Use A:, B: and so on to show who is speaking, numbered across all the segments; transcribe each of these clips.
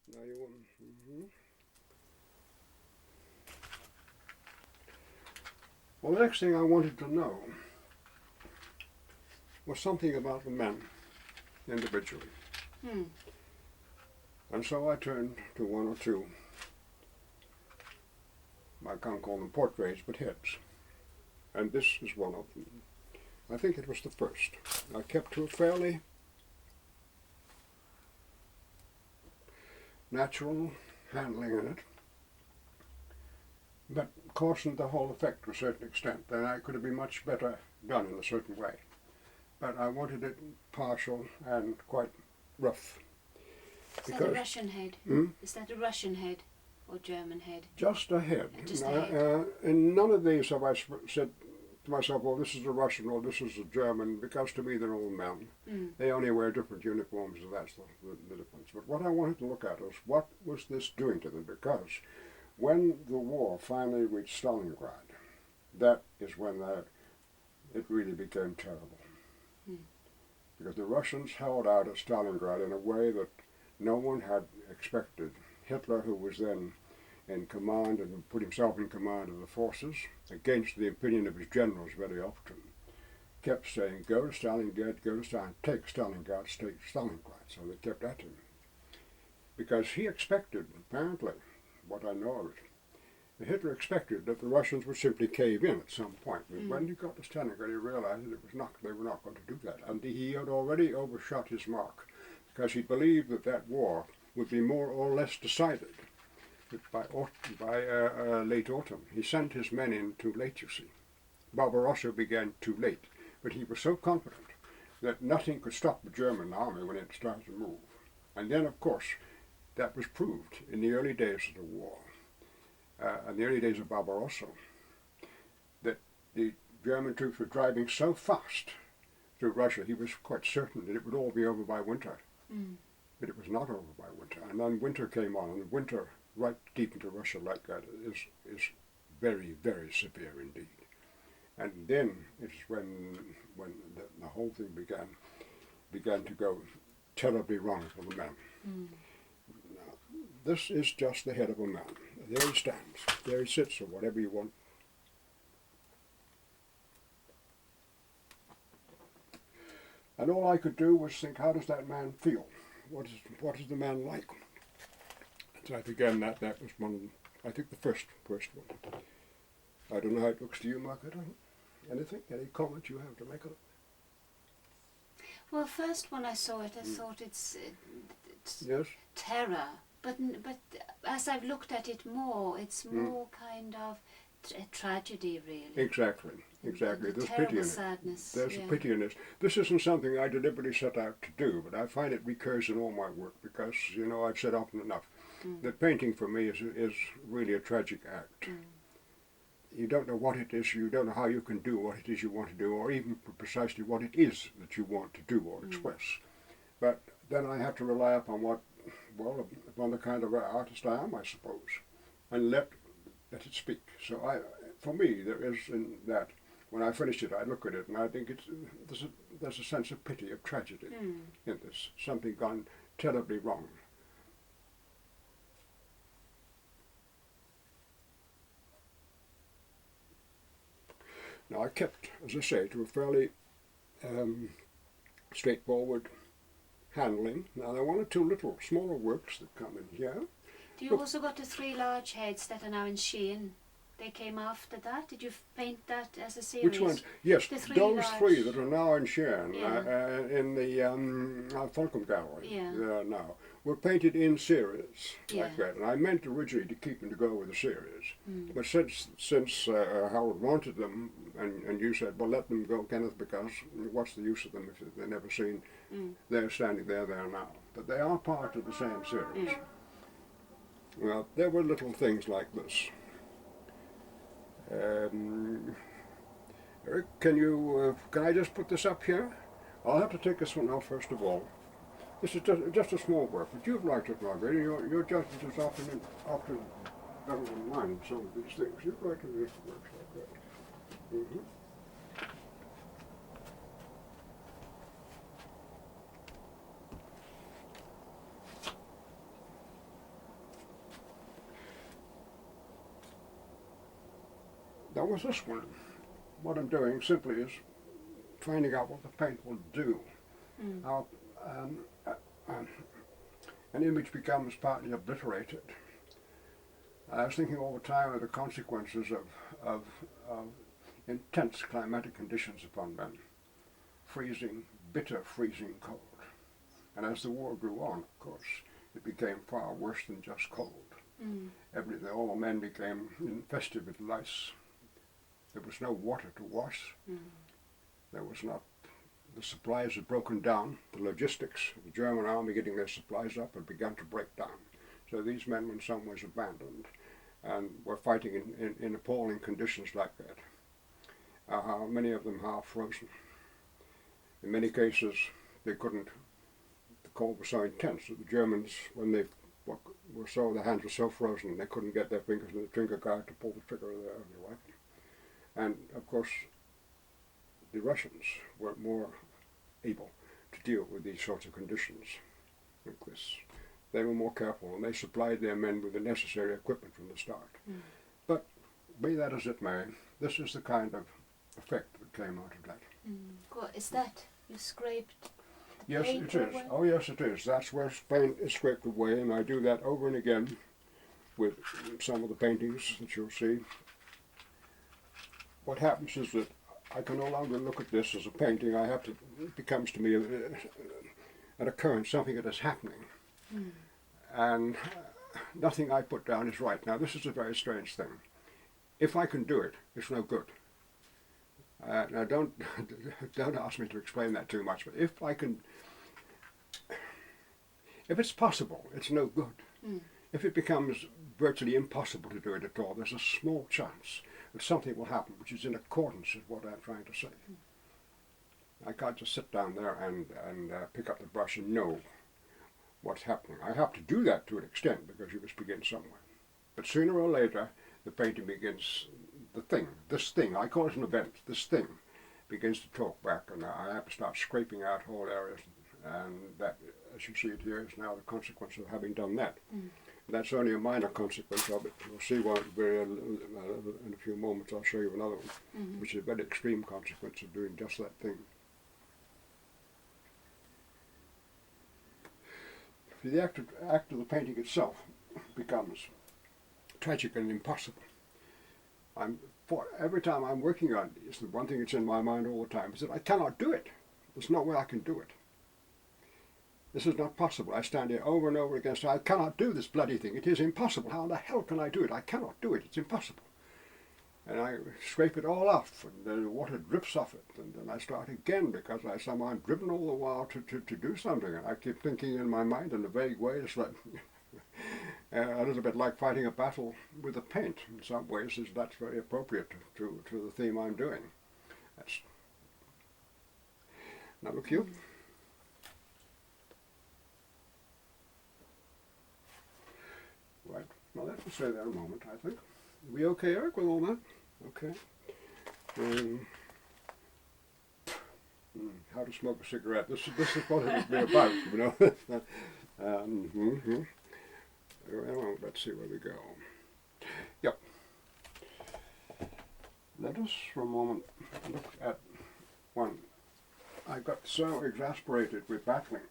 A: Now you want. Well, the next thing I wanted to know was something about the men individually. And so I turned to one or two, I can't call them portraits, but heads. And this is one of them. I think it was the first. I kept to a fairly natural handling in it, but cautioned the whole effect to a certain extent, and I could have been much better done in a certain way. But I wanted it partial and quite rough.
B: Is that a Russian head? Is that a Russian head or German head?
A: Just a head.
B: Just a head.
A: In none of these have I said to myself, well, this is a Russian or this is a German, because to me they're all men. They only wear different uniforms, and that's the difference. But what I wanted to look at was what was this doing to them, because when the war finally reached Stalingrad, that is when it really became terrible. Because the Russians held out at Stalingrad in a way that no one had expected. Hitler, who was then in command and put himself in command of the forces, against the opinion of his generals very often, kept saying, go to Stalingrad, go to Stalingrad, take Stalingrad, take Stalingrad. So they kept at him. Because he expected, apparently, what I know of it, Hitler expected that the Russians would simply cave in at some point. But when he got to Stalingrad, he realized that they were not going to do that. And he had already overshot his mark, because he believed that that war would be more or less decided by late autumn. He sent his men in too late, you see. Barbarossa began too late, but he was so confident that nothing could stop the German army when it started to move. And then, of course, that was proved in the early days of the war, in the early days of Barbarossa, that the German troops were driving so fast through Russia, he was quite certain that it would all be over by winter. But it was not over by winter. And then winter came on, and winter right deep into Russia like that is very, very severe indeed. And then it's when the whole thing began to go terribly wrong for the men. Now, this is just the head of a man. There he stands. There he sits, or whatever you want. And all I could do was think, how does that man feel? What is the man like? So I began that was one of them, I think the first one. I don't know how it looks to you, Margaret. Anything? Any comment you have to make on it?
B: Well, first when I saw it, I thought it's
A: Yes?
B: terror. But as I've looked at it more, it's more kind of a tragedy, really.
A: Exactly. There's pity in it.
B: Sadness.
A: There's a pity in this. This isn't something I deliberately set out to do, but I find it recurs in all my work because, I've said often enough that painting for me is really a tragic act. You don't know what it is, you don't know how you can do what it is you want to do, or even precisely what it is that you want to do or express. But then I have to rely upon upon the kind of artist I am, I suppose, and let it speak. So for me, there is in that, when I finish it, I look at it and I think there's a sense of pity, of tragedy in this, something gone terribly wrong. Now I kept, as I say, to a fairly straightforward handling. Now there are one or two little smaller works that come in here.
B: Do you also got the three large heads that are now in Shein? They came after that? Did you paint that as a series?
A: Which ones? Yes, those three that are now in Shein, in the Folcom Gallery now, were painted in series like that. And I meant originally to keep them to go with the series. But since Howard wanted them, and you said, well, let them go, Kenneth, because what's the use of them if they're never seen? They're standing there now. But they are part of the same series. Well, there were little things like this. Eric, can I just put this up here? I'll have to take this one out first of all. This is just a small work, but you've liked it, Margaret. Your judgment is often better than mine in some of these things. You've liked it, this works like that. There was this one. What I'm doing simply is finding out what the paint will do. How an image becomes partly obliterated. I was thinking all the time of the consequences of intense climatic conditions upon men. Freezing, bitter freezing cold. And as the war grew on, of course, it became far worse than just cold. All the men became infested with lice. There was no water to wash. There was not. The supplies had broken down. The logistics of the German army getting their supplies up had begun to break down. So these men were in some ways abandoned and were fighting in appalling conditions like that. Many of them half frozen. In many cases, they couldn't. The cold was so intense that the Germans, when they their hands were so frozen, they couldn't get their fingers in the trigger guard to pull the trigger of their weapon. And of course, the Russians were more able to deal with these sorts of conditions like this. They were more careful, and they supplied their men with the necessary equipment from the start. But be that as it may, this is the kind of effect that came out of that.
B: What is that? You scraped
A: Yes,
B: paint
A: it is.
B: away?
A: Oh, yes, it is. That's where paint is scraped away, and I do that over and again with some of the paintings that you'll see. What happens is that I can no longer look at this as a painting. It becomes to me an occurrence, something that is happening. And nothing I put down is right. Now, this is a very strange thing. If I can do it, it's no good. Now, don't ask me to explain that too much, but if it's possible, it's no good. If it becomes virtually impossible to do it at all, there's a small chance that something will happen which is in accordance with what I'm trying to say. I can't just sit down there and pick up the brush and know what's happening. I have to do that to an extent because you must begin somewhere. But sooner or later, the painting begins, this thing, I call it an event, this thing begins to talk back, and I have to start scraping out whole areas, and that, as you see it here, is now the consequence of having done that. That's only a minor consequence of it. You'll see one in a few moments. I'll show you another one, which is a very extreme consequence of doing just that thing. The act of the painting itself becomes tragic and impossible. Every time I'm working on it, it's the one thing that's in my mind all the time is that I cannot do it. There's no way I can do it. This is not possible. I stand here over and over again, I cannot do this bloody thing. It is impossible. How in the hell can I do it? I cannot do it. It's impossible. And I scrape it all off, and the water drips off it, and then I start again because I somehow am driven all the while to do something. And I keep thinking in my mind in a vague way. It's like a little bit like fighting a battle with a paint. In some ways, that's very appropriate to the theme I'm doing. Now look you. Right. Well, let me stay there a moment, I think. Are we okay, Eric, with all that? Okay. How to smoke a cigarette. This is what it would be about, you know. Well, let's see where we go. Yep. Let us, for a moment, look at one. I got so exasperated with battling,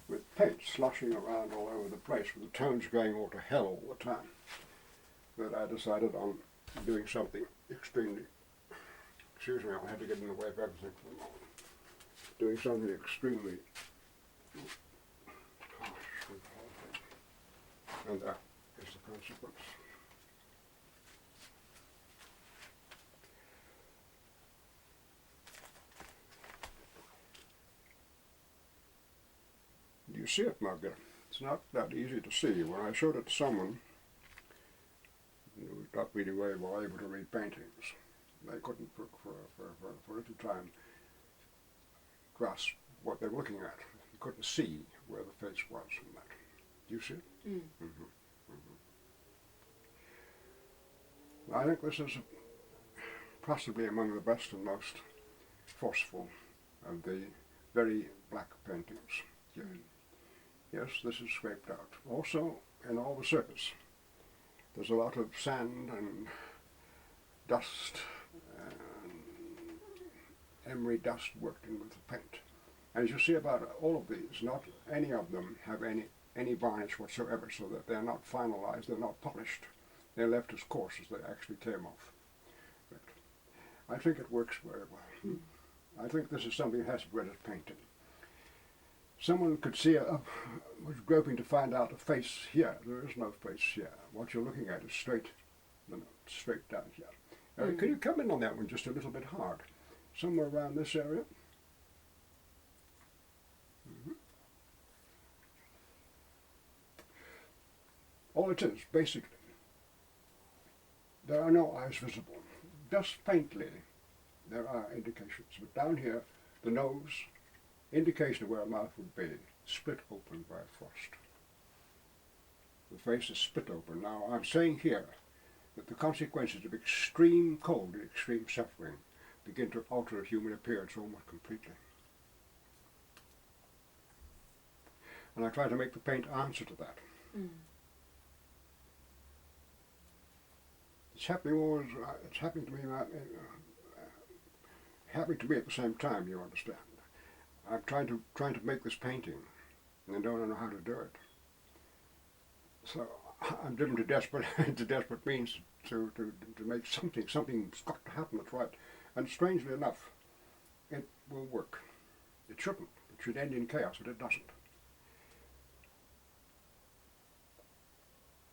A: with paint sloshing around all over the place, with the tones going all to hell all the time, that I decided on doing something extremely, excuse me, I had to get in the way of everything for a moment, doing something extremely harsh with the whole thing. And that is the consequence. Do you see it, Margaret? It's not that easy to see. When I showed it to someone who was not really very well able to read paintings, they couldn't, for a little time, grasp what they were looking at. You couldn't see where the face was from that. Do you see it? I think this is possibly among the best and most forceful of the very black paintings here. Yes, this is scraped out. Also, in all the surface, there's a lot of sand and dust, emery dust worked in with the paint. And as you see about all of these, not any of them have any varnish whatsoever, so that they're not finalized, they're not polished. They're left as coarse as they actually came off. But I think it works very well. I think this is something that has British painting. Someone could see was groping to find out a face here. There is no face here. What you're looking at is straight down here. Eric, can you come in on that one just a little bit hard? Somewhere around this area. All it is, basically, there are no eyes visible. Just faintly, there are indications. But down here, the nose, indication of where a mouth would be, split open by frost. The face is split open. Now, I'm saying here that the consequences of extreme cold and extreme suffering begin to alter human appearance almost completely. And I try to make the paint answer to that. It's happening always. It's happening to me. Happening to me at the same time. You understand? I'm trying to make this painting, and I don't know how to do it. So I'm driven to desperate means to make something. Something's got to happen that's right. And strangely enough, it will work. It shouldn't. It should end in chaos, but it doesn't.